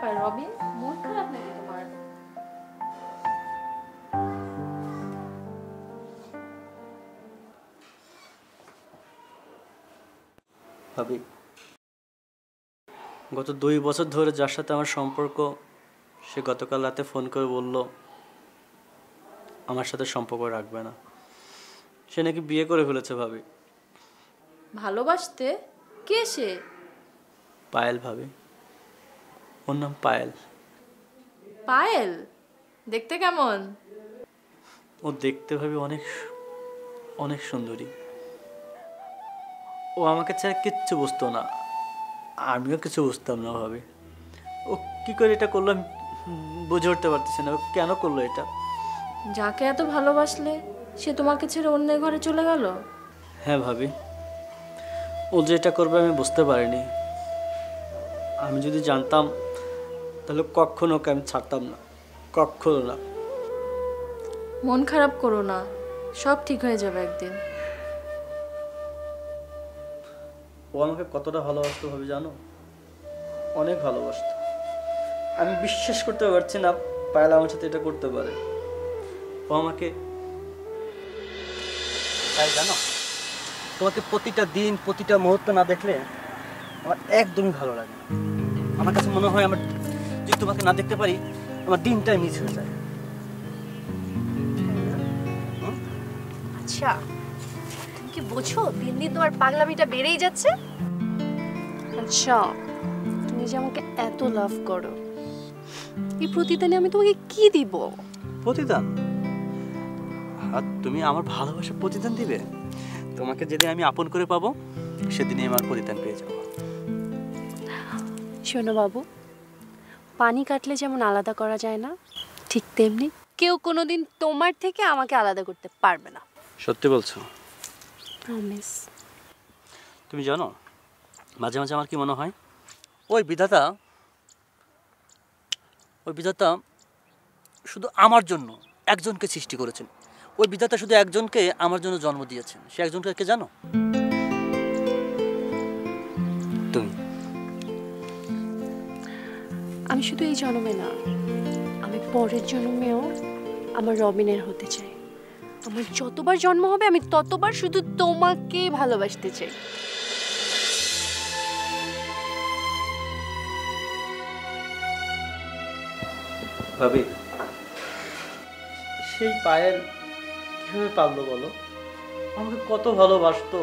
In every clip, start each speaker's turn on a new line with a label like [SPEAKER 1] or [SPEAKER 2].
[SPEAKER 1] ব্যাপার রবিন, মন খারাপ নাকি তোমার?
[SPEAKER 2] ভাবি, গত 2 বছর ধরে যার সাথে আমার সম্পর্ক, সে গতকাল রাতে ফোন করে বলল আমার সাথে সম্পর্ক রাখবে না। সে নাকি বিয়ে করে ফেলেছে। ভাবি,
[SPEAKER 1] ভালোবাসতে? কে সে?
[SPEAKER 2] পায়েল ভাবি, ওর নাম পায়েল।
[SPEAKER 1] পায়েল? দেখতে কেমন?
[SPEAKER 2] ও দেখতে ভাবি অনেক অনেক সুন্দরী। ও আমাকে ছাড়া কিচ্ছু বুঝতো না, আমিও কিছু বুঝতাম না। ভাবি, ও কী করে এটা করলো আমি বুঝে উঠতে পারতেছি না। ও কেন করলো এটা?
[SPEAKER 1] যাকে এত ভালোবাসলে সে তোমাকে ছেড়ে অন্যের ঘরে চলে গেল?
[SPEAKER 2] হ্যাঁ ভাবি, ও যে এটা করবে আমি বুঝতে পারিনি। আমি যদি জানতাম তাহলে কখনো ওকে আমি ছাড়তাম না, কখনো না।
[SPEAKER 1] মন খারাপ করো না, সব ঠিক হয়ে যাবে একদিন।
[SPEAKER 2] ও আমাকে কতটা ভালোবাসতো ভাবি জানো? অনেক ভালোবাসতো। আমি বিশ্বাস করতে পারছি না পায়েল আমার সাথে এটা করতে পারে। ও আমাকে, তাই জানো, তোমাকে প্রতিটা দিন প্রতিটা মুহূর্ত না দেখলে আমার একদমই ভালো লাগে না। আমার কাছে মনে হয় আমার যদি তোমাকে না দেখতে পারি আমার দিনটাই মিস হয়ে যায়।
[SPEAKER 3] আচ্ছা, তুমি কি বোঝো দিন দিন তোমার পাগলামিটা বেড়েই যাচ্ছে? আচ্ছা, তুমি যে আমাকে এত লাভ করো, এই প্রতিদানে আমি তোমাকে কি দিব?
[SPEAKER 2] প্রতিদান? আর তুমি আমার ভালোবাসার প্রতিদান দিবে? তোমাকে যেদিন আমি আপন করে পাবো সেদিনই আমার প্রতিদান পেয়ে যাবো।
[SPEAKER 3] শোনো বাবু, পানি কাটলে যেমন আলাদা করা যায় না, ঠিক তেমনি কেউ কোনোদিন তোমার থেকে আমাকে আলাদা করতে পারবে না।
[SPEAKER 2] সত্যি বলছো?
[SPEAKER 3] প্রমিস।
[SPEAKER 2] তুমি জানো, মাঝে মাঝে আমার কি মনে হয়, ওই বিধাতা শুধু আমার জন্য একজনকে সৃষ্টি করেছেন। ওই বিধাতা শুধু একজনকে আমার জন্য জন্ম দিয়েছেন। সে একজনকে কে জানো? তুমি।
[SPEAKER 3] আমি শুধু এই জন্মে না, আমি পরের জন্মেও আমার রবিনের হতে চাই। আমার যতবার জন্ম হবে আমি ততবার শুধু তোমাকে ভালোবাসতে চাই।
[SPEAKER 2] ভাবি, সেই পায়েল কিভাবে পারলো বলো? আমাকে কত ভালোবাসতো,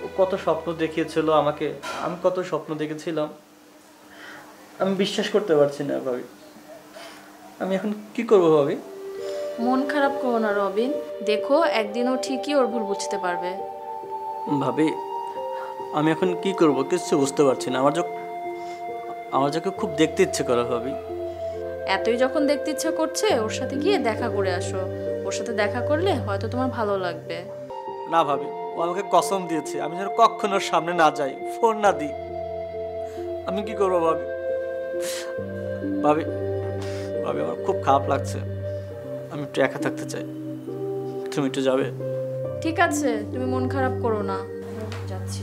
[SPEAKER 2] ও কত স্বপ্ন দেখিয়েছিল আমাকে, আমি কত স্বপ্ন দেখেছিলাম। আমি বিশ্বাস করতে পারছি না ভাবি। আমি এখন কি করবো ভাবি?
[SPEAKER 1] মন খারাপ করো না রবিন, দেখো একদিন ও ঠিকই ওর ভুল বুঝতে পারবে।
[SPEAKER 2] ভাবি, আমি এখন কি করব কিছু বুঝতে পারছি না। আমার যাকে খুব দেখতে ইচ্ছে করে ভাবি।
[SPEAKER 1] এতই যখন দেখতে ইচ্ছা করছে ওর সাথে গিয়ে দেখা করে আসো। ওর সাথে দেখা করলে হয়তো তোমার ভালো লাগবে।
[SPEAKER 2] না ভাবি, ও আমাকে কসম দিয়েছে আমি যেন কখনো ওর সামনে না যাই, ফোন না দিই। আমি কি করবো ভাবি? ভাবি ভাবি আমার খুব খারাপ লাগছে। আমি একটু একা থাকতে চাই, তুমি একটু যাবে?
[SPEAKER 1] ঠিক আছে, তুমি মন খারাপ করো না, যাচ্ছি।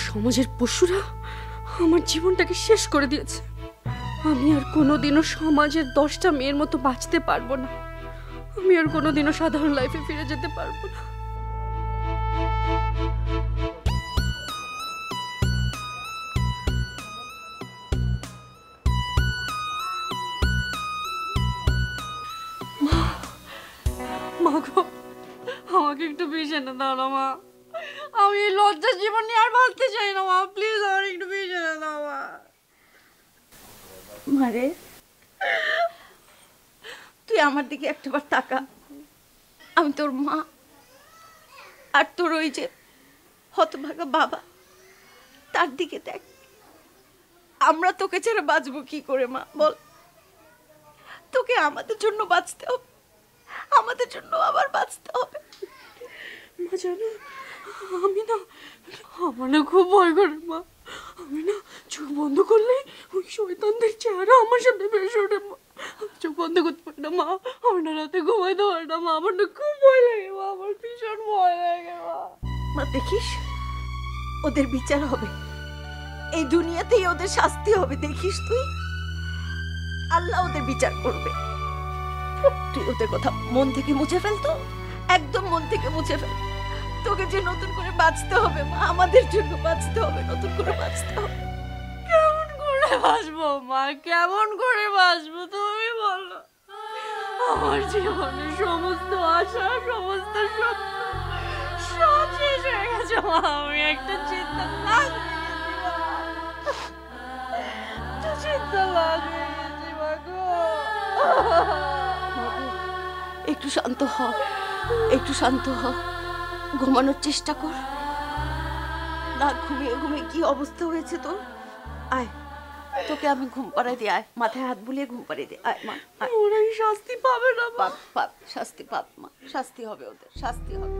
[SPEAKER 3] সমাজের পশুরা আমার জীবনটাকে শেষ করে দিয়েছে। আমি আর কোনোদিনও সমাজের 10টা মেয়ের মতো বাঁচতে পারবো না। আমি আর কোনোদিনও সাধারণ লাইফে ফিরে যেতে পারবো না। মা গো, আমাকে একটু বিষ এনে দাও না মা। আমি এই লজ্জার জীবন নিয়ে আর বাঁচতে চাই না মা, প্লিজ আমার একটু বিষ এনে দাও মা।
[SPEAKER 4] মারে, তুই আমার দিকে একটাবার তাকা। আমি তোর মা, আর তোর ওই যে হতভাগা বাবা, তার দিকে দেখ। আমরা তোকে ছেড়ে বাঁচবো কি করে মা, বল? তোকে আমাদের জন্য বাঁচতে হবে, আমাদের জন্য আবার বাঁচতে হবে।
[SPEAKER 3] মা জানো, আমি না, আমার না খুব ভয় করে মা। আমি না চোখ বন্ধ করলেই ওই শয়তানদের চেহারা আমার সামনে ভেসে ওঠে মা। আমি চোখ বন্ধ করতে পারি না মা, আমার না রাতে ঘুমাইতে পারি না মা, আমার না খুব ভয় লাগে মা, আমার ভীষণ ভয় লাগে মা।
[SPEAKER 4] মা দেখিস, ওদের বিচার হবে, এই দুনিয়াতেই ওদের শাস্তি হবে। দেখিস তুই, আল্লাহ ওদের বিচার করবে। তুই ওদের কথা মন থেকে মুছে ফেল, তো একদম মন থেকে মুছে ফেল। তোকে যে নতুন করে বাঁচতে হবে মা, আমাদের জন্য বাঁচতে হবে, নতুন করে বাঁচতে হবে।
[SPEAKER 3] কেমন করে বাঁচবো মা, কেমন করে বাঁচবো তুমি বলো? আমার জীবনের সমস্ত আশা, সমস্ত স্বপ্ন সব শেষ হয়ে গেছে মা। আমি একটা চিন্তা লাগিয়ে গেছি মা গো।
[SPEAKER 4] একটু শান্ত হ, একটু শান্ত হ, ঘুমানোর চেষ্টা কর। না ঘুমিয়ে ঘুমিয়ে কি অবস্থা হয়েছে তোর। আয়, তোকে আমি ঘুম পাড়াই দিই। আয়, মাথায় হাত বুলিয়ে ঘুম পাড়িয়ে দিই। আয় মা, আয়।
[SPEAKER 3] ওরা কি শাস্তি পাবে না মা?
[SPEAKER 4] পাপ পাপ, শাস্তি পাপ মা, শাস্তি হবে ওদের, শাস্তি হবে।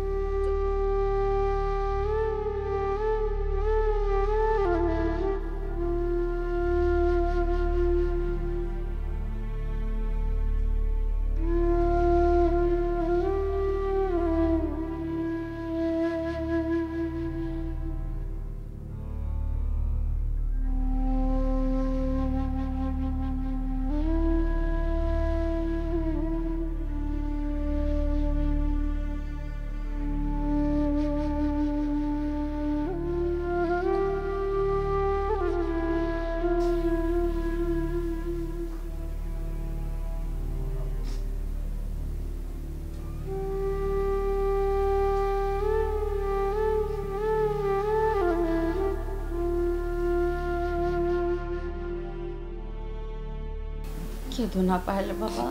[SPEAKER 4] কেঁদো না পারলে বাবা,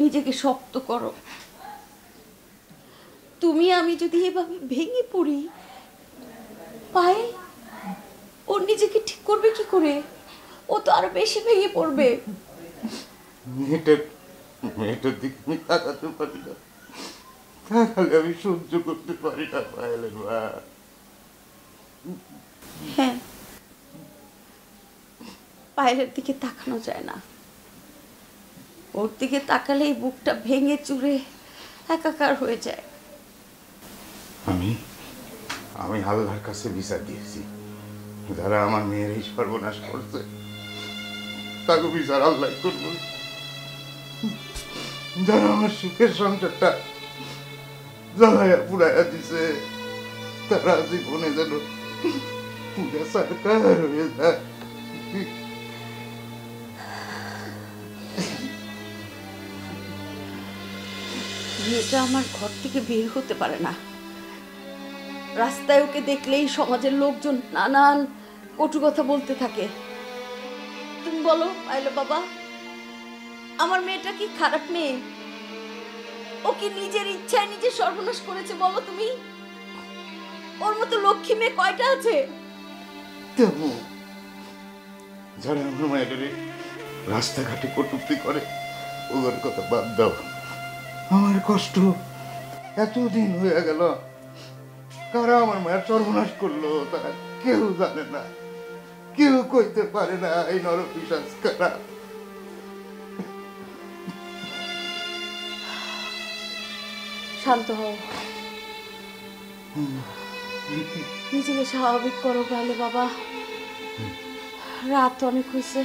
[SPEAKER 4] নিজেকে শক্ত করো। তুমি আমি যদি এভাবে ভেঙে পড়ি, পায়ে ওর নিজেকে ঠিক করবে কি করে? ও তো আরো বেশি ভেঙে পড়বে।
[SPEAKER 5] মেয়েটার দিকে আমি তাকাতে পারি না, তাকালে আমি সহ্য করতে পারি না পায়েলের মা।
[SPEAKER 4] হ্যাঁ, পায়েলের দিকে তাকানো যায় না। ওর দিকে তাকালেই বুকটা ভেঙে চুরে একাকার হয়ে যায়।
[SPEAKER 5] আমি আমি আল্লাহর কাছে বিচার দিয়েছি, যারা আমার মেয়ের এই সর্বনাশ করছে তাকে বিচার আল্লাহ করবো। যারা আমার সুখের সংসারটা জ্বালাইয়া পুড়াইয়া দিছে, তারা জীবনে যেন পুরা সরকার হয়ে যায়।
[SPEAKER 4] মেয়েটা আমার ঘর থেকে বের হতে পারে না। রাস্তায় ওকে দেখলেই সমাজের লোকজন নানান কটু কথা বলতে থাকে। তুমি বলো পাইলো বাবা, আমার মেয়েটা কি খারাপ মেয়ে? ও কি নিজের ইচ্ছায় নিজে সর্বনাশ করেছে বলো তুমি? ওর মতো লক্ষ্মী মেয়ে কয়টা আছে?
[SPEAKER 5] যারা আমার মায়ের রাস্তাঘাটে কটূক্তি করে ওদের কথা বাদ দাও। আমার কষ্ট এতদিন হয়ে গেল, কারা আমার মায়ের সর্বনাশ করলো তারা কেউ জানে না, কেউ কইতে পারে না এই নরপিশাচ কারা।
[SPEAKER 4] শান্ত হও, নিজেকে স্বাভাবিক করো পাইলে বাবা। রাত অনেক হয়েছে,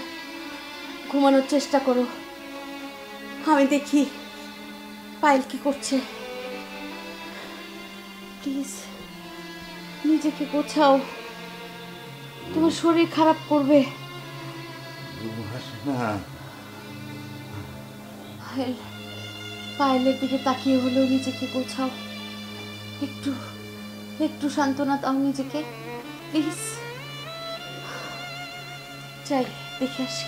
[SPEAKER 4] ঘুমানোর চেষ্টা করো। আমি দেখি পায়েল কি করছে। প্লিজ নিজেকে গোছাও, তোমার শরীর খারাপ করবে। পায়েল, পায়েলের দিকে তাকিয়ে হলেও নিজেকে গোছাও। একটু একটু সান্ত্বনা দাও নিজেকে প্লিজ। যাই দেখে আসি।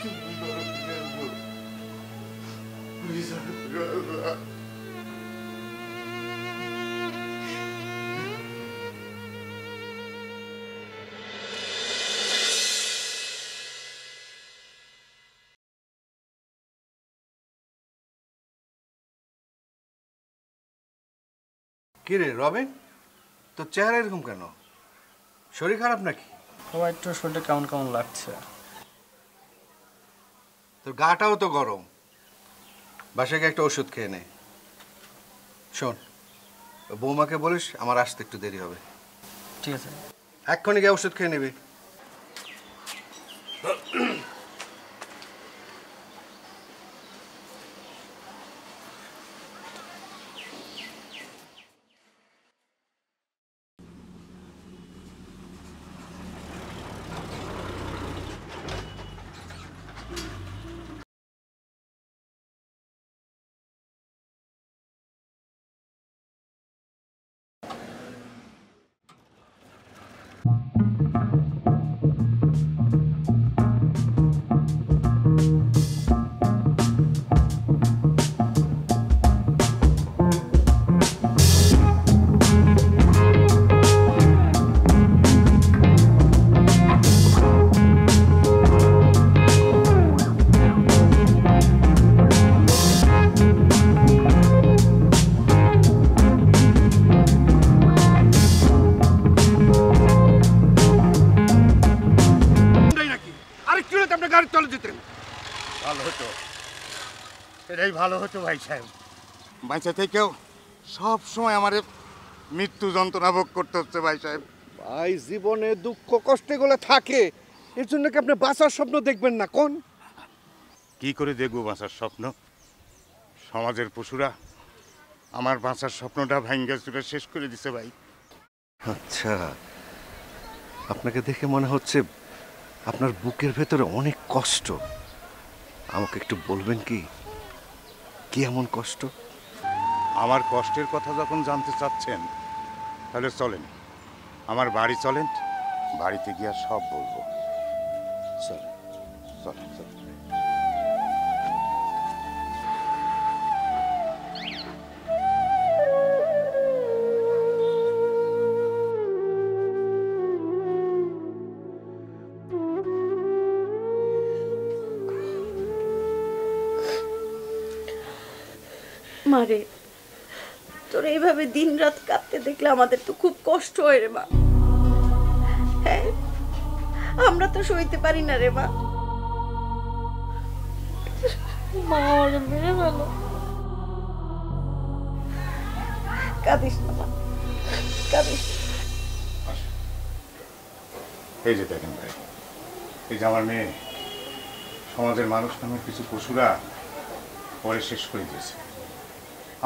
[SPEAKER 5] তুমি বড় ফিরে আসবো। বিচার করো আল্লাহ।
[SPEAKER 6] কি রে রবিন, তোর চেহারা এরকম কেন? শরীর খারাপ নাকি?
[SPEAKER 2] বাবা একটু শরীরটা কেমন কেমন লাগছে।
[SPEAKER 6] তোর গাটাও তো গরম, বাসায় গিয়ে একটা ওষুধ খেয়ে নে। শোন, বৌমাকে বলিস আমার আসতে একটু দেরি হবে।
[SPEAKER 2] ঠিক আছে।
[SPEAKER 6] এক্ষুনি গিয়ে ওষুধ খেয়ে নিবি।
[SPEAKER 5] ভালো হতো, এটাই ভালো হতো ভাই সাহেব। বাঁচা থেকেও সব সময় আমার মৃত্যু যন্ত্রণা ভোগ করতে হচ্ছে ভাই সাহেব।
[SPEAKER 6] ভাই, জীবনে দুঃখ কষ্টে গুলো থাকে, এর জন্য কি আপনি বাঁচার স্বপ্ন দেখবেন না? কোন
[SPEAKER 5] কি করে দেখবো বাঁচার স্বপ্ন? সমাজের পশুরা আমার বাঁচার স্বপ্নটা ভাঙ্গা চুরে শেষ করে দিছে ভাই।
[SPEAKER 6] আচ্ছা, আপনাকে দেখে মনে হচ্ছে আপনার বুকের ভেতরে অনেক কষ্ট। আমাকে একটু বলবেন কি, কি এমন কষ্ট?
[SPEAKER 5] আমার কষ্টের কথা যখন জানতে চাচ্ছেন, তাহলে চলেন আমার বাড়ি, চলেন, বাড়িতে গিয়ে সব বলবো। চলেন চলেন চলেন।
[SPEAKER 4] মারে, তোর এইভাবে দিন রাত কাঁদতে দেখলে আমাদের তো খুব কষ্ট হয় রে মা। হ্যাঁ, আমরা তো সইতে পারি না রে মা।
[SPEAKER 1] মা আমাকে মেরে ফেলো।
[SPEAKER 4] কাঁদিস না মা, কাঁদিস।
[SPEAKER 5] এই যে দেখেন ভাই, এই যে আমার মেয়ে, সমাজের মানুষ নামের কিছু পশুরা পরে শেষ করে দিয়েছে।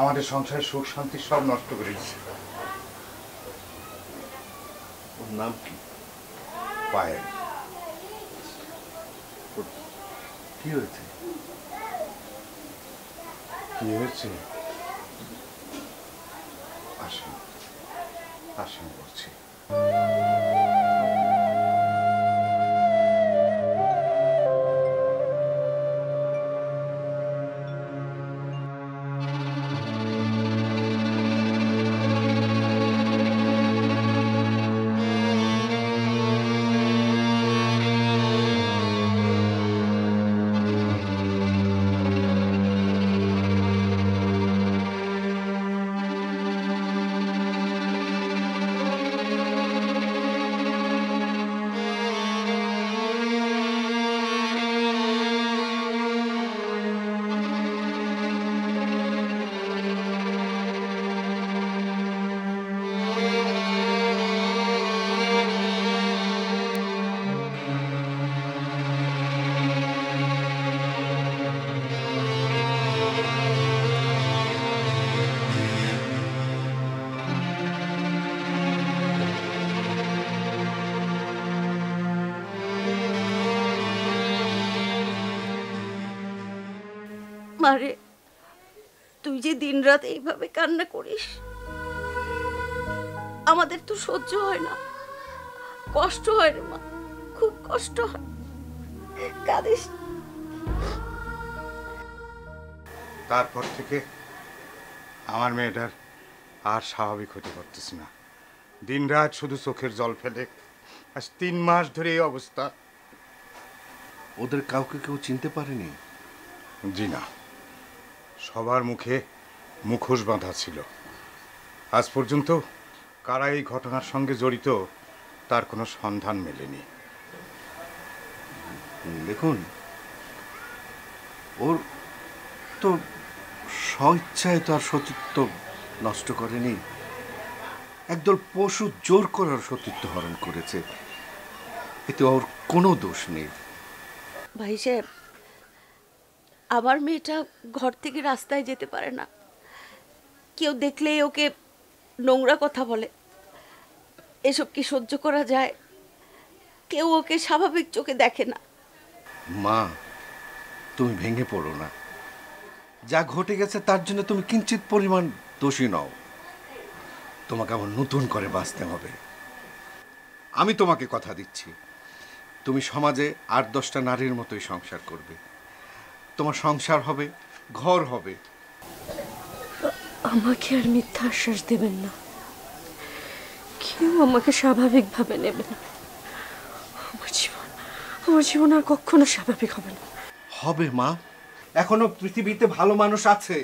[SPEAKER 5] আমাদের সংসারের সুখ শান্তি সব নষ্ট করে দিয়েছে।
[SPEAKER 6] ওর নাম কি?
[SPEAKER 5] পায়েল।
[SPEAKER 6] কি হয়েছে?
[SPEAKER 5] কি হয়েছে? আসেন আসেন বলছি।
[SPEAKER 4] মারে, তুই যে দিন রাত এইভাবে কান্না করিস, আমাদের তো সহ্য হয় না, কষ্ট হয় রে মা, খুব কষ্ট হয়। কাঁদিস,
[SPEAKER 5] তারপর থেকে আমার মেয়েটার আর স্বাভাবিক হতে পারতেছি না। দিনরাত শুধু চোখের জল ফেলে। আজ 3 মাস ধরে এই অবস্থা।
[SPEAKER 6] ওদের কাউকে কেউ চিনতে পারেনি?
[SPEAKER 5] জি না, সবার মুখে মুখোশ বাঁধা ছিল। আজ পর্যন্ত কারা এই ঘটনার সঙ্গে জড়িত তার কোনো সন্ধান মেলেনি।
[SPEAKER 6] দেখুন, ওর তো স্বইচ্ছায় তো আর সতীত্ব নষ্ট করেনি। একদল পশু জোর করার সতীত্ব হরণ করেছে, এতে ওর কোনো দোষ নেই।
[SPEAKER 4] ভাই সাহেব, আমার মেয়েটা ঘর থেকে রাস্তায় যেতে পারে না। কেউ দেখলেই ওকে নোংরা কথা বলে। এসব কি সহ্য করা যায়? কেউ ওকে স্বাভাবিক চোখে দেখে না।
[SPEAKER 6] মা, তুমি ভেঙে পড়ো না। যা ঘটে গেছে তার জন্য তুমি কিঞ্চিত পরিমাণ দোষী নও। তোমাকে আবার নতুন করে বাঁচতে হবে। আমি তোমাকে কথা দিচ্ছি, তুমি সমাজে 8-10টা নারীর মতোই সংসার করবে। তোমার সংসার হবে, ঘর হবে।
[SPEAKER 3] আমাকে আর মিথ্যা আশ্বাস দেবেন না। কেউ আমাকে স্বাভাবিকভাবে নেবে না। আমার জীবন আর কখনো স্বাভাবিক হবে না।
[SPEAKER 6] হবে মা, এখনো পৃথিবীতে ভালো মানুষ আছে।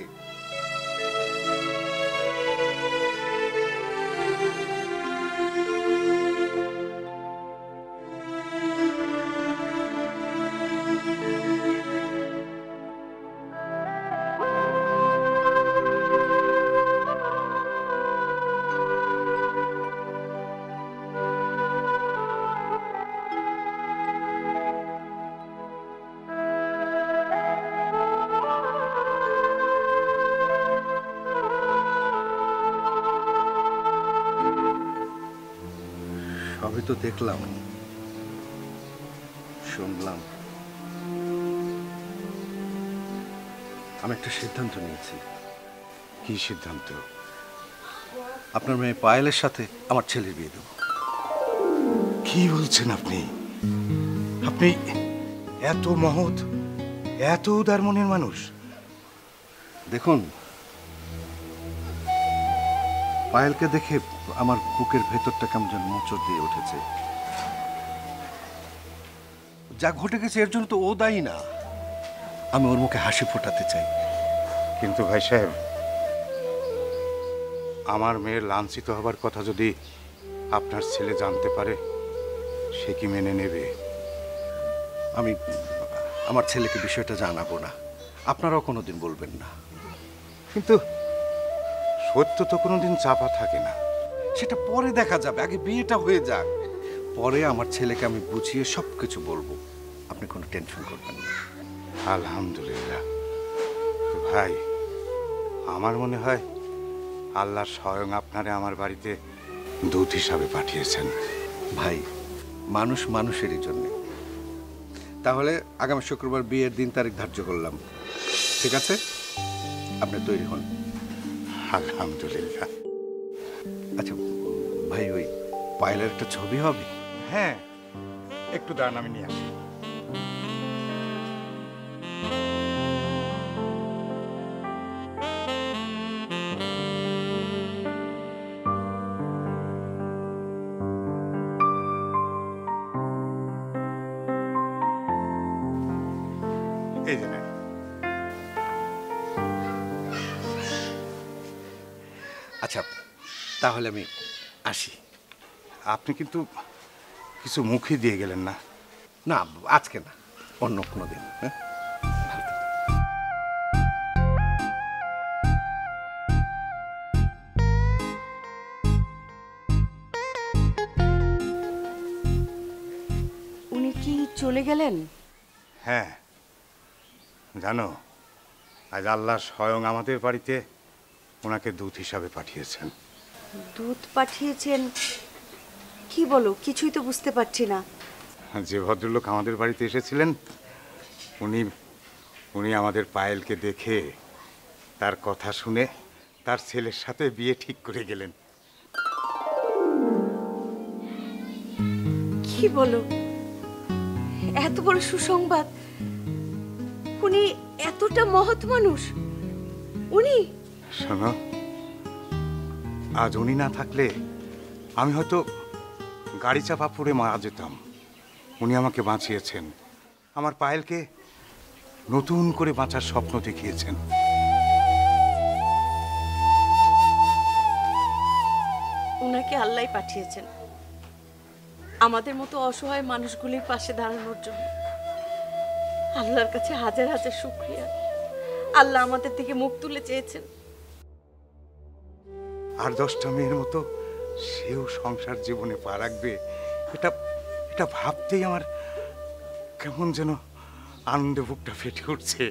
[SPEAKER 6] সবই তো দেখলাম, শুনলাম। আমি একটা সিদ্ধান্ত নিয়েছি।
[SPEAKER 5] কি সিদ্ধান্ত?
[SPEAKER 6] আপনার মেয়ে পায়েলের সাথে আমার ছেলের বিয়ে দেব।
[SPEAKER 5] কি বলছেন আপনি? আপনি এত মহৎ, এত উদার মনের মানুষ।
[SPEAKER 6] দেখুন, পায়েলকে দেখে আমার বুকের ভেতরটা কেমন যেন মোচড় দিয়ে উঠেছে। যা ঘটে গেছে এর জন্য তো ও দায়ী না। আমি ওর মুখে হাসি ফোটাতে চাই।
[SPEAKER 5] কিন্তু ভাই সাহেব, আমার মেয়ের লাঞ্ছিত হবার কথা যদি আপনার ছেলে জানতে পারে, সে কি মেনে নেবে?
[SPEAKER 6] আমি আমার ছেলেকে বিষয়টা জানাবো না, আপনারাও কোনোদিন বলবেন না।
[SPEAKER 5] কিন্তু সত্য তো কোনোদিন চাপা থাকে না।
[SPEAKER 6] সেটা পরে দেখা যাবে, আগে বিয়েটা হয়ে যাক। পরে আমার ছেলেকে আমি বুঝিয়ে সব কিছু বলবো, আপনি কোনো টেনশন করবেন না।
[SPEAKER 5] আলহামদুলিল্লাহ। তো ভাই, আমার মনে হয় আল্লাহ স্বয়ং আপনারে আমার বাড়িতে দূত হিসাবে পাঠিয়েছেন।
[SPEAKER 6] ভাই, মানুষ মানুষেরই জন্য। তাহলে আগামী শুক্রবার বিয়ের দিন তারিখ ধার্য করলাম, ঠিক আছে? আপনি তৈরি হন।
[SPEAKER 5] আলহামদুলিল্লাহ।
[SPEAKER 6] আচ্ছা ভাই, ওই পায়েলের একটা ছবি হবে?
[SPEAKER 5] হ্যাঁ, একটু দাঁড়ান, আমি নিয়ে আসি। এই যে নেন।
[SPEAKER 6] আচ্ছা, তাহলে আমি আসি।
[SPEAKER 5] আপনি কিন্তু কিছু মুখে দিয়ে গেলেন না।
[SPEAKER 6] না, আজকে না, অন্য কোনো দিন। হ্যাঁ, ভালো থাকবেন।
[SPEAKER 4] উনি কি চলে গেলেন?
[SPEAKER 5] হ্যাঁ, জানো, আজ আল্লাহ স্বয়ং আমাদের বাড়িতে ওনাকে দূত হিসাবে পাঠিয়েছেন।
[SPEAKER 4] দূত পাঠিয়েছেন? কি বলো, কিছুই তো বুঝতে পারছি না।
[SPEAKER 5] যে ভদ্রলোক আমাদের বাড়িতে এসেছিলেন, উনি আমাদের পায়েলকে দেখে, তার কথা শুনে তার ছেলের সাথে বিয়ে ঠিক করে গেলেন।
[SPEAKER 4] কি বলো, এত বড় সুসংবাদ! উনি এতটা মহৎ মানুষ?
[SPEAKER 3] উনি?
[SPEAKER 5] শোনো, আজ উনি না থাকলে আমি হয়তো গাড়ি চাপা পড়ে মারা যেতাম। উনি আমাকে বাঁচিয়েছেন, আমার পায়েলকে নতুন করে বাঁচার স্বপ্ন দেখিয়েছেন।
[SPEAKER 4] ওনাকে আল্লাহ পাঠিয়েছেন আমাদের মতো অসহায় মানুষগুলির পাশে দাঁড়ানোর জন্য। আল্লাহর কাছে হাজার হাজার শুকরিয়া। আল্লাহ আমাদের থেকে মুখ তুলে চেয়েছেন।
[SPEAKER 5] আর 10টা মেয়ের মতো সেও সংসার জীবনে পা রাখবে, এটা এটা ভাবতেই আমার কেমন যেন আনন্দে বুকটা ফেটে উঠছে।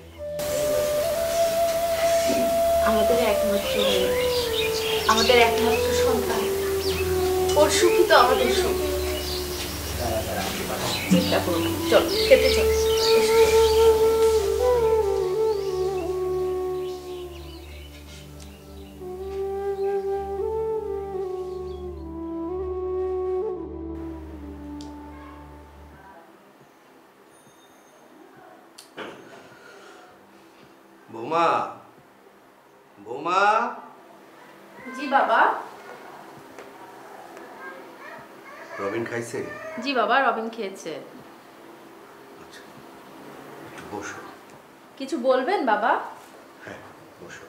[SPEAKER 4] আমাদের একমাত্র মেয়ে, আমাদের একমাত্র সন্তান, ওর সুখী তো আমাদের সুখ। চিন্তা করুন, চল খেতে চল।
[SPEAKER 6] বৌমা, বৌমা।
[SPEAKER 1] জি বাবা।
[SPEAKER 6] রবিন খাইছে?
[SPEAKER 1] জি বাবা, রবিন খেয়েছে।
[SPEAKER 6] আচ্ছা, একটু বসো।
[SPEAKER 1] কিছু বলবেন বাবা?
[SPEAKER 6] হ্যাঁ, বসো।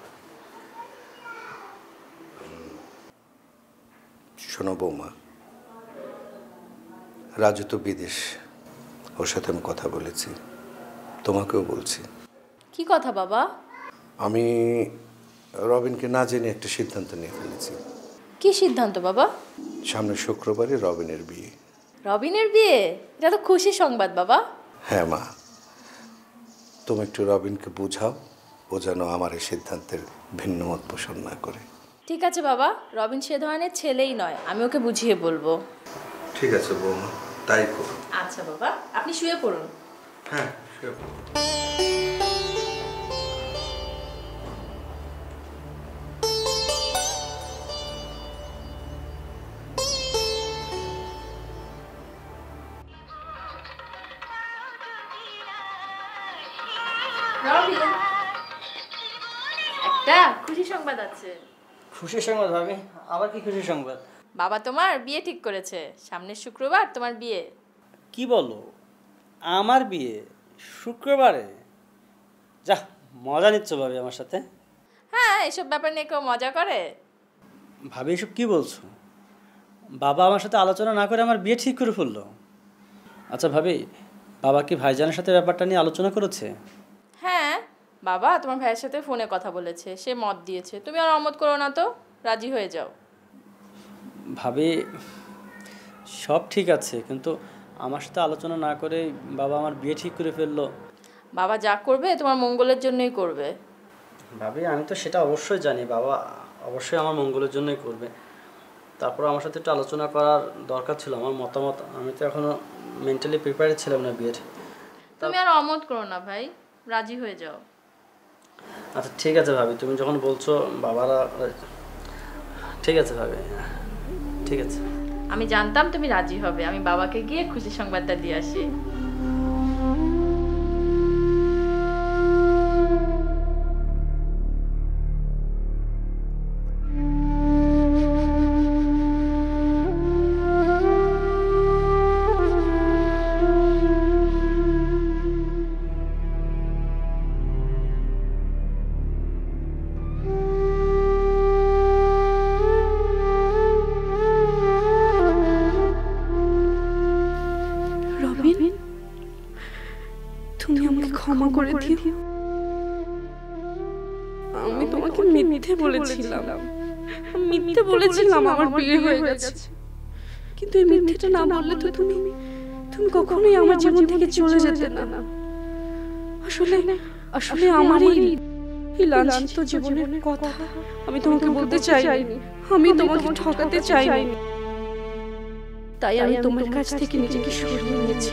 [SPEAKER 6] শোনো বৌমা, রাজু তো বিদেশ, ওর সাথে আমি কথা বলেছি, তোমাকেও বলছি।
[SPEAKER 1] কি কথা বাবা?
[SPEAKER 6] আমি রবিনকে না জেনে একটা সিদ্ধান্ত নিয়ে ফেলেছি।
[SPEAKER 1] কি সিদ্ধান্ত বাবা?
[SPEAKER 6] সামনের শুক্রবারে রবিনের বিয়ে।
[SPEAKER 1] রবিনের বিয়ে? এটা তো খুশি সংবাদ বাবা।
[SPEAKER 6] হ্যাঁ মা, তুমি একটু রবিনকে বুঝাও, ও যেন আমার এই সিদ্ধান্তের ভিন্ন মত পোষণ না করে।
[SPEAKER 1] ঠিক আছে বাবা, রবিন সে ধরনের ছেলেই নয়, আমি ওকে বুঝিয়ে বলবো।
[SPEAKER 6] ঠিক আছে বৌমা, তাই করো।
[SPEAKER 1] আচ্ছা বাবা, আপনি শুয়ে পড়ুন।
[SPEAKER 6] হ্যাঁ, শুয়ে পড়ো।
[SPEAKER 1] রবিন, একটা খুশি সংবাদ আছে।
[SPEAKER 2] খুশি সংবাদ ভাবি? আবার কি খুশি সংবাদ?
[SPEAKER 1] বাবা তোমার বিয়ে ঠিক করেছে, সামনের শুক্রবার তোমার বিয়ে।
[SPEAKER 2] কি বলো? আমার বিয়ে শুক্রবারে? যা, মজা নিচ্ছ ভাবি আমার সাথে?
[SPEAKER 1] হ্যাঁ, এসব ব্যাপার নিয়ে কেউ মজা করে?
[SPEAKER 2] ভাবি এসব কি বলছো? বাবা আমার সাথে আলোচনা না করে আমার বিয়ে ঠিক করে ফেললো। আচ্ছা ভাবি, বাবা কি ভাইজানের সাথে ব্যাপারটা নিয়ে আলোচনা করেছে?
[SPEAKER 1] হ্যাঁ, বাবা তোমার ভাইয়ের সাথে ফোনে কথা বলেছে, সে মত দিয়েছে। তুমি আর অমত করো না তো, রাজি হয়ে যাও।
[SPEAKER 2] ভাবি সব ঠিক আছে, কিন্তু আমার সাথে আলোচনা না করে বাবা আমার বিয়ে ঠিক করে ফেললো।
[SPEAKER 1] বাবা যা করবে তোমার মঙ্গলের জন্যই করবে।
[SPEAKER 2] ভাবি আমি তো সেটা অবশ্যই জানি, বাবা অবশ্যই আমার মঙ্গলের জন্যই করবে। তারপর আমার সাথে একটু আলোচনা করার দরকার ছিল, আমার মতামত। আমি তো এখনো মেন্টালি প্রিপেয়ার ছিলাম না বিয়ের।
[SPEAKER 1] তুমি আর অমত করো না ভাই, রাজি হয়ে যাও।
[SPEAKER 2] আচ্ছা ঠিক আছে ভাবি, তুমি যখন বলছো বাবারা, ঠিক আছে ভাবি, ঠিক আছে।
[SPEAKER 1] আমি জানতাম তুমি রাজি হবে, আমি বাবাকে গিয়ে খুশি সংবাদটা দিয়ে আসি।
[SPEAKER 3] রবিন, তুমি আমাকে ক্ষমা করে দিও। আমি তোমাকে মিথ্যে বলেছিলাম, মিথ্যে বলেছিলাম আমার বিয়ে হয়ে গেছে। কিন্তু এই মিথ্যেটা না বললে তো তুমি কখনোই আমার জীবন থেকে চলে যেতে না। আসলে আসলে আমার এই লাঞ্ছিত জীবনের কথা আমি তোমাকে বলতে চাইনি, আমি তোমাকে ঠকাতে চাইনি, তাই আমি তোমার কাছ থেকে নিজেকে সরিয়ে নিয়েছি।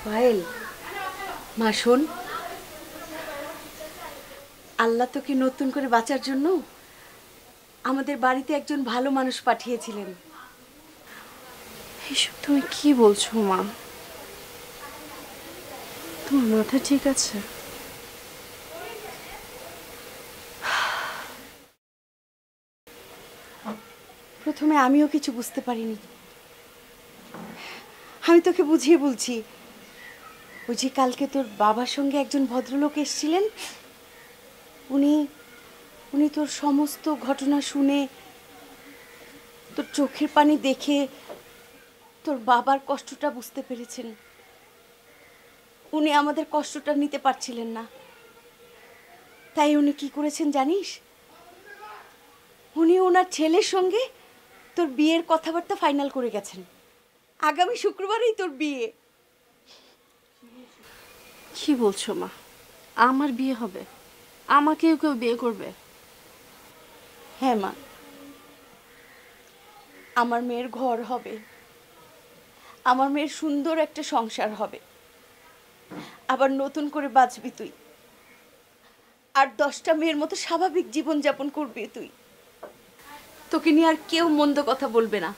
[SPEAKER 4] পায়েল, মা শোন, আল্লাহ তোকে নতুন করে বাঁচার জন্য আমাদের বাড়িতে একজন ভালো মানুষ পাঠিয়েছিলেন।
[SPEAKER 3] এসব তুমি কি বলছো মা? তোমার মাথা ঠিক আছে?
[SPEAKER 4] প্রথমে আমিও কিছু বুঝতে পারিনি। আমি তোকে বুঝিয়ে বলছি। ওই যে কালকে তোর বাবার সঙ্গে একজন ভদ্রলোক এসেছিলেন, উনি উনি তোর সমস্ত ঘটনা শুনে, তোর চোখের পানি দেখে তোর বাবার কষ্টটা বুঝতে পেরেছেন। উনি আমাদের কষ্টটা নিতে পারছিলেন না, তাই উনি কি করেছেন জানিস? উনি ওনার ছেলের সঙ্গে তোর বিয়ের কথাবার্তা ফাইনাল করে গেছেন। আগামী শুক্রবারেই তোর বিয়ে।
[SPEAKER 3] কি বলছো মা? আমার বিয়ে হবে? আমাকেও কেউ বিয়ে করবে?
[SPEAKER 4] হ্যাঁ মা, আমার মেয়ের ঘর হবে, আমার মেয়ের সুন্দর একটা সংসার হবে, আবার নতুন করে বাঁচবি তুই, আর 10টা মেয়ের মতো স্বাভাবিক জীবনযাপন করবি তুই। তোকে নিয়ে আর কেউ মন্দ কথা বলবে না।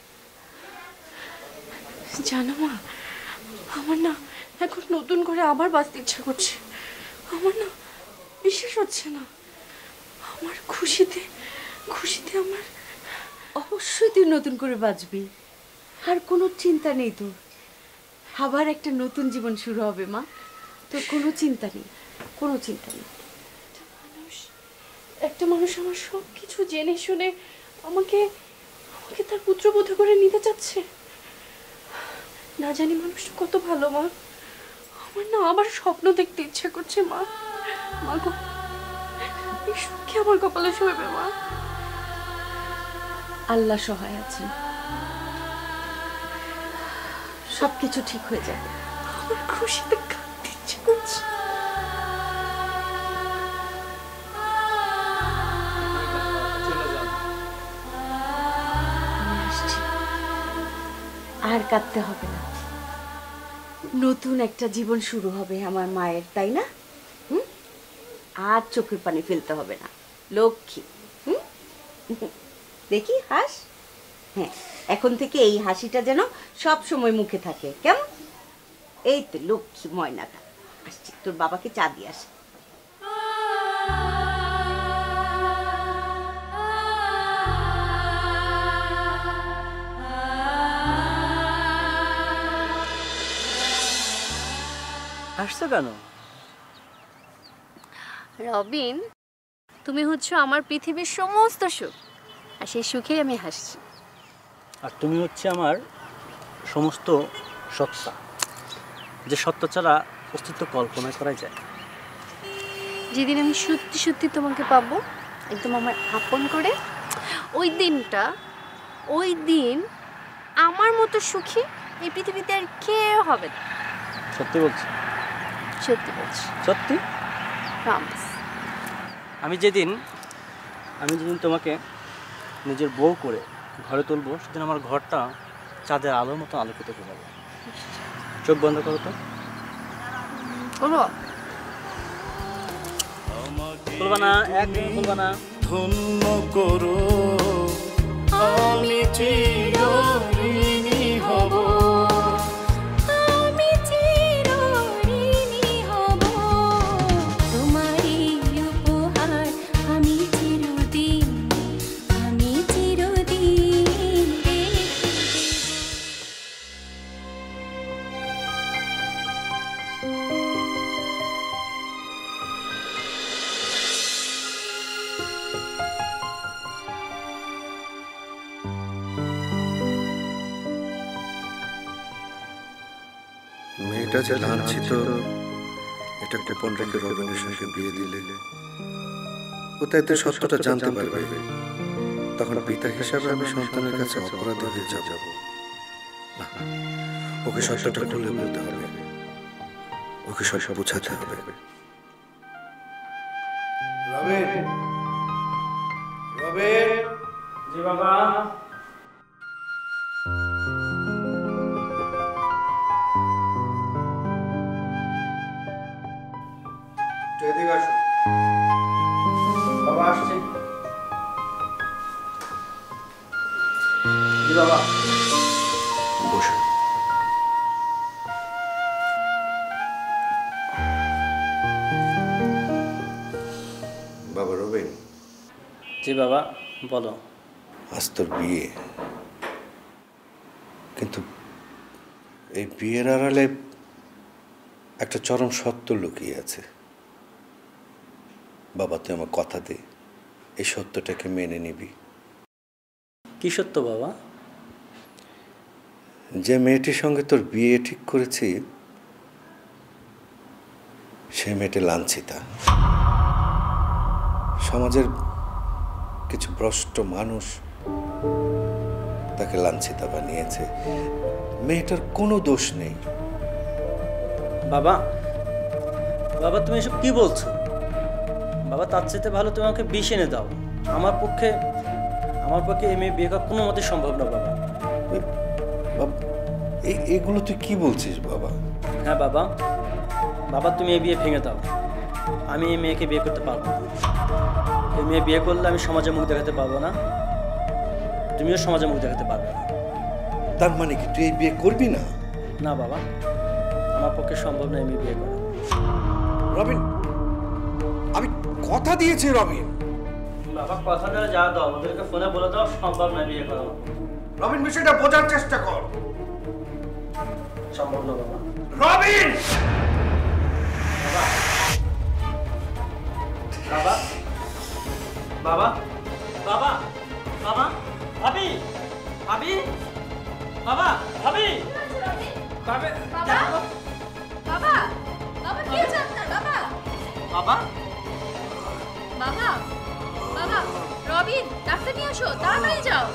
[SPEAKER 3] জানো মা, আমার না এখন নতুন করে আবার বাঁচতে ইচ্ছা করছে। আমার না বিশ্বাস হচ্ছে না। আমার খুশিতে খুশিতে আমার
[SPEAKER 4] অবশ্যই তুই নতুন করে বাঁচবি, আর কোনো চিন্তা নেই তোর। আবার একটা নতুন জীবন শুরু হবে মা, তোর কোনো চিন্তা নেই, কোনো চিন্তা নেই।
[SPEAKER 3] একটা মানুষ আমার সব কিছু জেনে শুনে আমাকে আমাকে তার পুত্রবধূ করে নিতে চাচ্ছে। না জানি মানুষটা কত ভালো মা। আমার না আবার স্বপ্ন দেখতে ইচ্ছে করছে মা। মা গো, এই সুখে আমার কপালে শোবে মা।
[SPEAKER 4] আল্লাহ সহায় আছেন, সবকিছু ঠিক হয়ে যাবে।
[SPEAKER 3] আমার খুশিতে কাঁদতে ইচ্ছে করছে।
[SPEAKER 4] আমি আসছি, আর কাঁদতে হবে না। নতুন একটা জীবন শুরু হবে আমার মায়ের, তাই না? আর চোখের পানি ফেলতে হবে না, লক্ষ্মী। দেখি হাস। হ্যাঁ, এখন থেকে এই হাসিটা যেন সব সময় মুখে থাকে, কেমন? এই তো লক্ষ্মী ময়নাটা। আসছি, তোর বাবাকে চা দিয়ে আসে।
[SPEAKER 2] আসছো কেন?
[SPEAKER 7] রবিন, তুমি হচ্ছে আমার পৃথিবীর সমস্ত সুখ, আর সেই সুখেই আমি হাসছি।
[SPEAKER 2] আর তুমি হচ্ছে আমার সমস্ত সত্তা, যে সত্তা ছাড়া অস্তিত্ব কল্পনা করা যায়।
[SPEAKER 7] যেদিন আমি সত্যি সত্যি তোমাকে পাবো একদম আমার আপন করে, ওই দিন আমার মতো সুখী এই পৃথিবীতে আর কেউ হবে না।
[SPEAKER 2] সত্যি বলছি?
[SPEAKER 7] সত্যি বলছি,
[SPEAKER 2] সত্যি
[SPEAKER 7] প্রমিস।
[SPEAKER 2] আমি যেদিন তোমাকে নিজের বউ করে ঘরে তুলবো, সেদিন আমার ঘরটা চাঁদের আলোর মতো আলোকিত হয়ে যাবে। চোখ বন্ধ করো তো। খুলবা না, একদম খুলবা না।
[SPEAKER 8] ধন্য করো, আমি চিরঋণী হব,
[SPEAKER 9] আমি চিরঋণী হব, তোমারই উপহার আমি চিরদিন
[SPEAKER 6] মেয়েটা যে লাঞ্ছিত, এটা গোপন রেখে রবিনের সঙ্গে বিয়ে দিলে ও তাইতে সত্যটা জানতে পারবে। তখন পিতা হিসাবে আমি সন্তানের কাছে অপরাধী হয়ে যাব। না, ওকে সত্যটা খুলে বলতে হবে, ওকে সব বোঝাতে হবে।
[SPEAKER 8] রবিন, রবিন।
[SPEAKER 2] জি বাবা।
[SPEAKER 6] এদিকে আসো।
[SPEAKER 2] বাবা আসছে। জি বাবা।
[SPEAKER 6] বসো।
[SPEAKER 2] জি বাবা, বলো।
[SPEAKER 6] আজ তোর বিয়ে, কিন্তু এই বিয়ের আড়ালে একটা চরম সত্য লুকিয়ে আছে। বাবা, তুই আমার কথা দে, এই সত্যটাকে মেনে নিবি।
[SPEAKER 2] কি সত্য বাবা?
[SPEAKER 6] যে মেয়েটির সঙ্গে তোর বিয়ে ঠিক করেছি, সে মেয়েটি লাঞ্ছিতা। সমাজের কিছু ভ্রষ্ট মানুষ তাকে লাঞ্ছিতা বানিয়েছে। মেয়েটার কোনো দোষ নেই।
[SPEAKER 2] বাবা, বাবা তুমি এসব কি বলছো? বাবা, তার চাইতে ভালো তুমি আমাকে বিষ এনে দাও। আমার পক্ষে এই মেয়ে বিয়ে করা কোনো মতে সম্ভব না বাবা।
[SPEAKER 6] এগুলো তুই কি বলছিস বাবা?
[SPEAKER 2] হ্যাঁ বাবা, বাবা তুমি এই বিয়ে ভেঙে দাও। আমি এই মেয়েকে বিয়ে করতে পারবো না। এই মেয়ে বিয়ে করলে আমি সমাজে মুখ দেখাতে পারবো না, তুমিও সমাজে মুখ দেখাতে পারবে না।
[SPEAKER 6] তার মানে কি তুই এই বিয়ে করবি না?
[SPEAKER 2] না বাবা, আমার পক্ষে সম্ভব না এই মেয়ে বিয়ে করা।
[SPEAKER 6] রবিন, আমি কথা দিয়েছি রবিন।
[SPEAKER 2] বাবা, কথাটা যা দাও, ওদেরকে ফোনে বলে দাও সম্ভব না বিয়ে করা।
[SPEAKER 6] রবিন, বিষয়টা বোঝার চেষ্টা কর।
[SPEAKER 2] সম্ভব না বাবা।
[SPEAKER 6] রবিন!
[SPEAKER 2] বাবা, বাবা, বাবা, বাবা, ভাবি, ভাবি, বাবা, ভাবি, ভাবি,
[SPEAKER 1] বাবা, বাবা, বাবা কি হয়েছে আপনার? বাবা,
[SPEAKER 2] বাবা,
[SPEAKER 1] বাবা, বাবা, রবিন, ডাক্তার নিয়ে আসো, তাড়াতাড়ি যাও।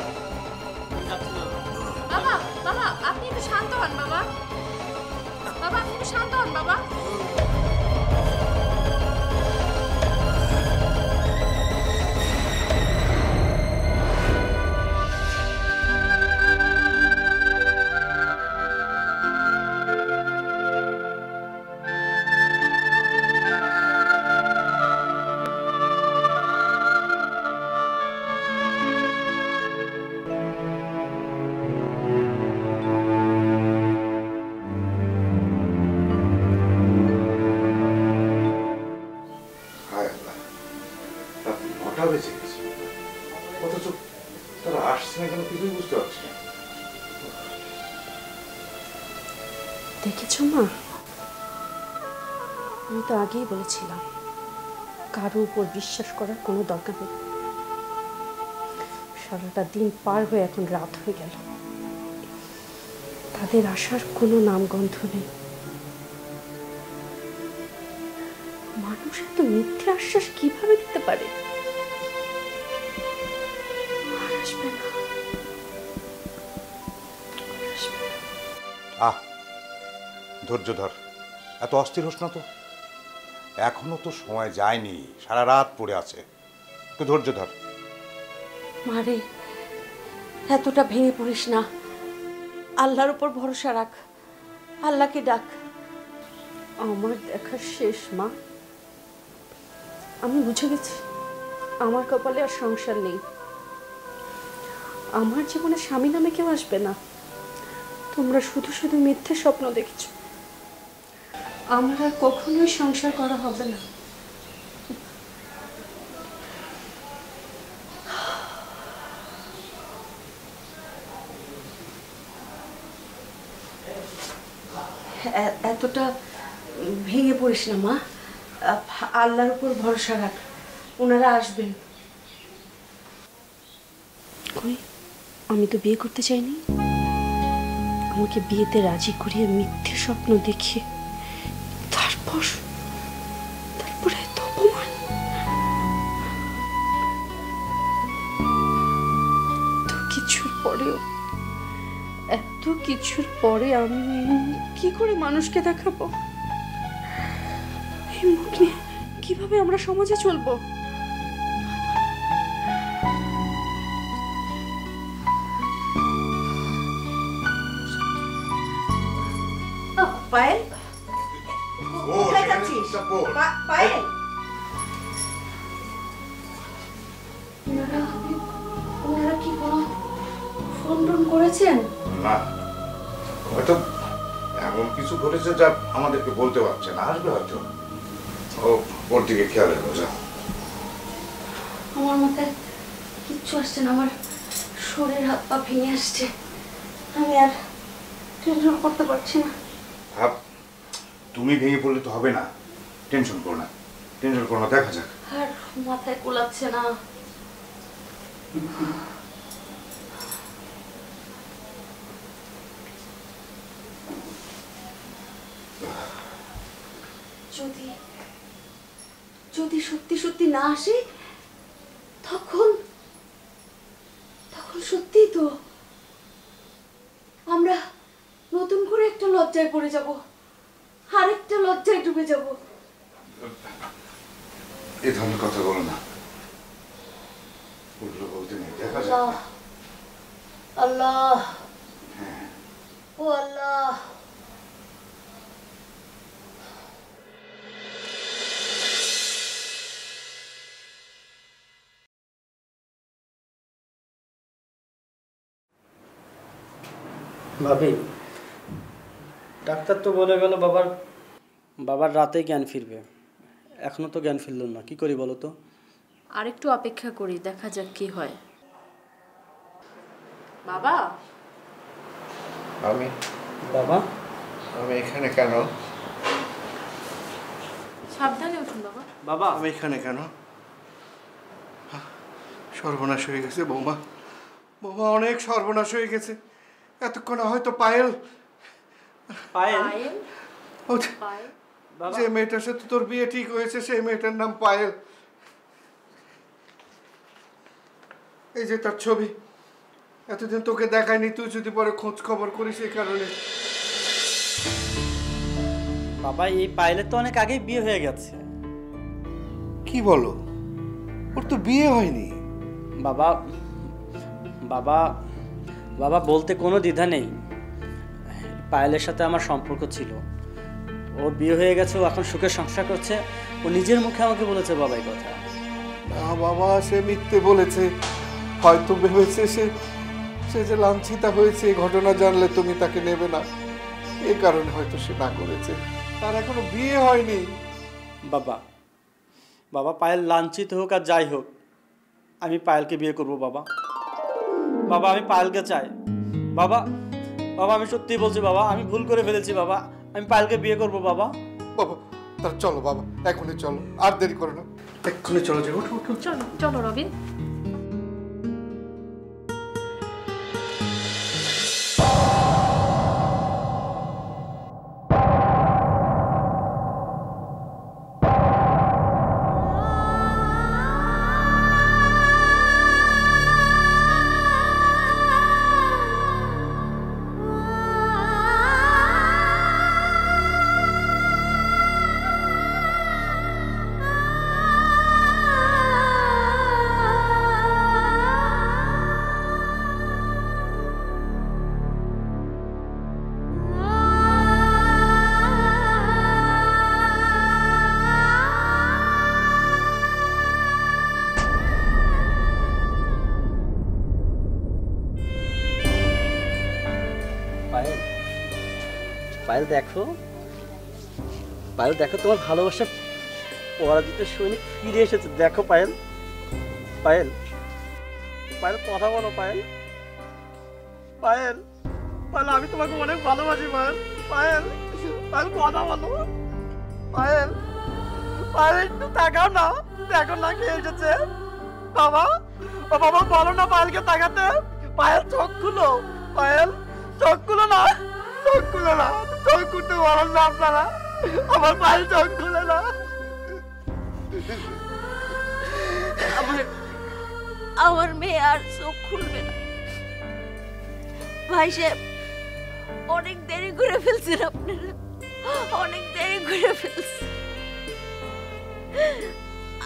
[SPEAKER 1] বাবা, বাবা, আপনি একটু শান্ত হন বাবা। বাবা, আপনি একটু শান্ত হন বাবা।
[SPEAKER 5] অথচ তারা আসছে না কেন কিছুই বুঝতে পারছি না।
[SPEAKER 3] দেখেছো মা, আমি তো আগেই বলেছিলাম কারো উপর বিশ্বাস করার কোনো দরকার নেই। সারাটা দিন পার হয়ে এখন রাত হয়ে গেল, তাদের আসার কোনো নামগন্ধ নেই। মানুষ এত মিথ্যে আশ্বাস কিভাবে দিতে পারে? আসবে না, আসবে না।
[SPEAKER 5] আহ, ধৈর্য ধর, এত অস্থির হোস না তো। এখনো তো সময় যায়নি, সারা রাত পড়ে আছে, একটু ধৈর্য ধর।
[SPEAKER 4] মারে, এতটা ভেঙে পড়িস না, আল্লাহর উপর ভরসা রাখ, আল্লাহকে ডাক।
[SPEAKER 3] আমার দেখা শেষ মা, আমি বুঝে গেছি আমার কপালে আর সংসার নেই। আমার জীবনে স্বামী নামে কেউ আসবে না। তোমরা শুধু শুধু মিথ্যে স্বপ্ন দেখছো। আমার আর কখনোই সংসার করা হবে না।
[SPEAKER 4] এতটা ভেঙে পড়িস না মা, আল্লাহর উপর ভরসা রাখ, ওনারা আসবেন।
[SPEAKER 3] কই, আমি তো বিয়ে করতে চাইনি। আমাকে বিয়েতে রাজি করিয়ে মিথ্যে স্বপ্ন দেখিয়ে তারপরে এত অপমান। এত কিছুর পরে আমি কি করে মানুষকে দেখাবো? এই মুখ নিয়ে কিভাবে আমরা সমাজে চলবো?
[SPEAKER 4] পায়েল, কোথায় যাচ্ছিস? পায়েল, ওনারা কি কোনো ফোন টোন করেছেন?
[SPEAKER 5] না, হয়তো এমন কিছু ঘটেছে যা আমাদেরকে বলতে পারছে না, আসবে হয়তো। ও ওর দিকে খেয়াল রেখো। যা,
[SPEAKER 4] আমার মাথায় কিচ্ছু আসছে না, আমার শরীর হাত পা ভেঙে আসছে, আমি আর টেনশন করতে পারছি না।
[SPEAKER 5] ভাব, তুমি ভেঙে পড়লে তো হবে না, টেনশন করো না, টেনশন করো না, দেখা যাক।
[SPEAKER 4] আর মাথায় কোলাচ্ছে না। যদি যদি সত্যি সত্যি না আসে, তখন তখন সত্যিই তো আমরা নতুন করে একটা লজ্জায় পড়ে যাব, আরেকটা লজ্জায় ডুবে যাব।
[SPEAKER 5] এ ধরনের কথা বলো না, বললো বলতে নেই, দেখা যাক।
[SPEAKER 4] আল্লাহ আল্লাহ, ও আল্লাহ।
[SPEAKER 10] ভাবি, ডাক্তার তো বলে গেল বাবার রাতেই জ্ঞান ফিরবে, এখনো তো জ্ঞান ফিরল না, কি করি বলো তো?
[SPEAKER 1] আর একটু অপেক্ষা করি, দেখা যাক কি হয়। বাবা,
[SPEAKER 10] বাবা
[SPEAKER 6] আমি এখানে কেন?
[SPEAKER 1] সাবধানে উঠুন বাবা।
[SPEAKER 10] বাবা
[SPEAKER 6] আমি এখানে কেন? সর্বনাশ হয়ে গেছে বৌমা, বৌমা অনেক সর্বনাশ হয়ে গেছে। এতক্ষণে হয়তো পায়েল
[SPEAKER 1] পায়েল?
[SPEAKER 6] যে মেয়েটার সাথে তোর বিয়ে ঠিক হয়েছে সেই মেয়েটার নাম পায়েল। এই যে তার ছবি, এতদিন তোকে দেখায়নি, তুই যদি পরে খোঁজ খবর করিস এই কারণে।
[SPEAKER 10] বাবা, এই পায়েলের তো অনেক আগেই বিয়ে হয়ে গেছে।
[SPEAKER 6] কি বলো? ওর তো বিয়ে হয়নি।
[SPEAKER 10] বাবা বাবা বাবা বলতে কোনো দ্বিধা নেই, পায়েলের সাথে আমার সম্পর্ক ছিল, ওর বিয়ে হয়ে গেছে, ও এখন সুখে সংসার করছে, ও নিজের মুখে আমাকে বলেছে বাবা এই কথা।
[SPEAKER 6] না বাবা, সে মিথ্যে বলেছে, হয়তো ভেবেছে সে যে লাঞ্ছিতা হয়েছে এই ঘটনা জানলে তুমি তাকে নেবে না, এই কারণে হয়তো সে না করেছে, তার এখনো বিয়ে হয়নি।
[SPEAKER 10] বাবা পায়েল লাঞ্ছিত হোক আর যাই হোক, আমি পায়েলকে বিয়ে করব বাবা। বাবা আমি পায়েলকে চাই বাবা। বাবা আমি সত্যি বলছি বাবা, আমি ভুল করে ফেলেছি বাবা, আমি পায়েলকে বিয়ে করব বাবা।
[SPEAKER 6] বাবা তার চলো বাবা, এখনই চলো, আর দেরি করো না, এক্ষুনি চলো যাবো।
[SPEAKER 1] চলো চলো রবিন।
[SPEAKER 10] পায়েল দেখো, পায়েল দেখো, তোমার ভালোবাসা পরাজিত সৈনিক ফিরে এসেছে, দেখো পায়েল। পায়েল পায়েল কথা বলো পায়েল। পায়েল পায়েল আমি তোমাকে অনেক ভালোবাসি পায়েল। পায়েল পায়েল কথা বলো। পায়েল পায়েল একটু তাকাও না, দেখো না কে এসেছে। বাবা ও বাবা বলো না পায়েলকে তাকাতে। পায়েল চোখ খুলো, পায়েল চোখ খুলো না, চোখ খুলে না, চোখ খুলতে বলেন না আপনারা, আমার পায়েল চোখ খুলে না।
[SPEAKER 4] আমার মেয়ে আর চোখ খুলবে না। ভাই সাহেব, অনেক দেরি করে ফেলছেন আপনারা, অনেক দেরি করে ফেলছেন।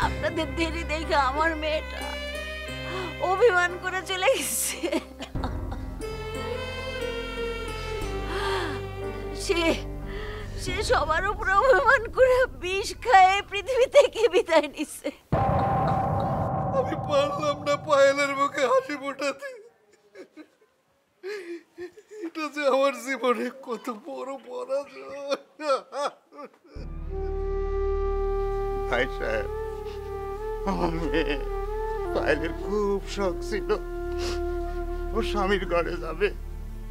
[SPEAKER 4] আপনাদের দেরি দেখে আমার মেয়েটা অভিমান করে চলে গেছে। সে সবার উপরে অভিমান করে বিষ খায় পৃথিবী থেকে বিদায় নিচ্ছে।
[SPEAKER 6] আমি পারলাম না পায়েলের মুখে হাসি ফোটাতে। এটা যে আমার জীবনে কত বড় পরাজয়। ভাই সাহেব, আমার মেয়ে
[SPEAKER 5] পায়েলের খুব শখ ছিল ও স্বামীর ঘরে যাবে,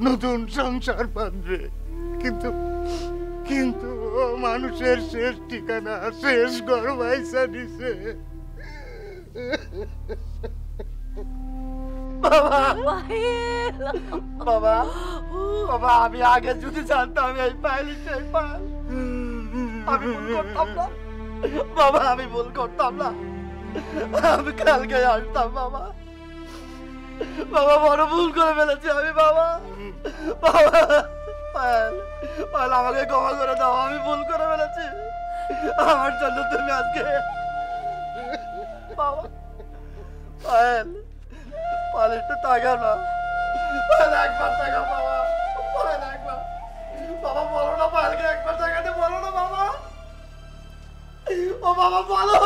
[SPEAKER 5] নতুন সংসার বাঁধবে, কিন্তু কিন্তু ও মানুষের শেষ ঠিকানা, শেষ ঘর বাইসা দিছে।
[SPEAKER 10] বাবা বাবা বাবা, আমি আগে যদি জানতাম এই পাইলি সেই পাল, আমি ভুল করতাম না বাবা, আমি ভুল করতাম না, আমি কালকে আসতাম বাবা। বাবা বড় ভুল করে ফেলেছি আমি বাবা। বাবা পায়েল, পায়েল আমাকে ক্ষমা করে দাও, আমি ভুল করে ফেলেছি। আমার জন্য তুমি আজকে বাবা। পায়েল, পায়েল একটু তাকাও না, পায়েল একবার তাকাও বাবা, পায়েল একবার। বাবা বলো না পায়েলকে একবার তাকাতে, বলো না বাবা, ও বাবা বলো।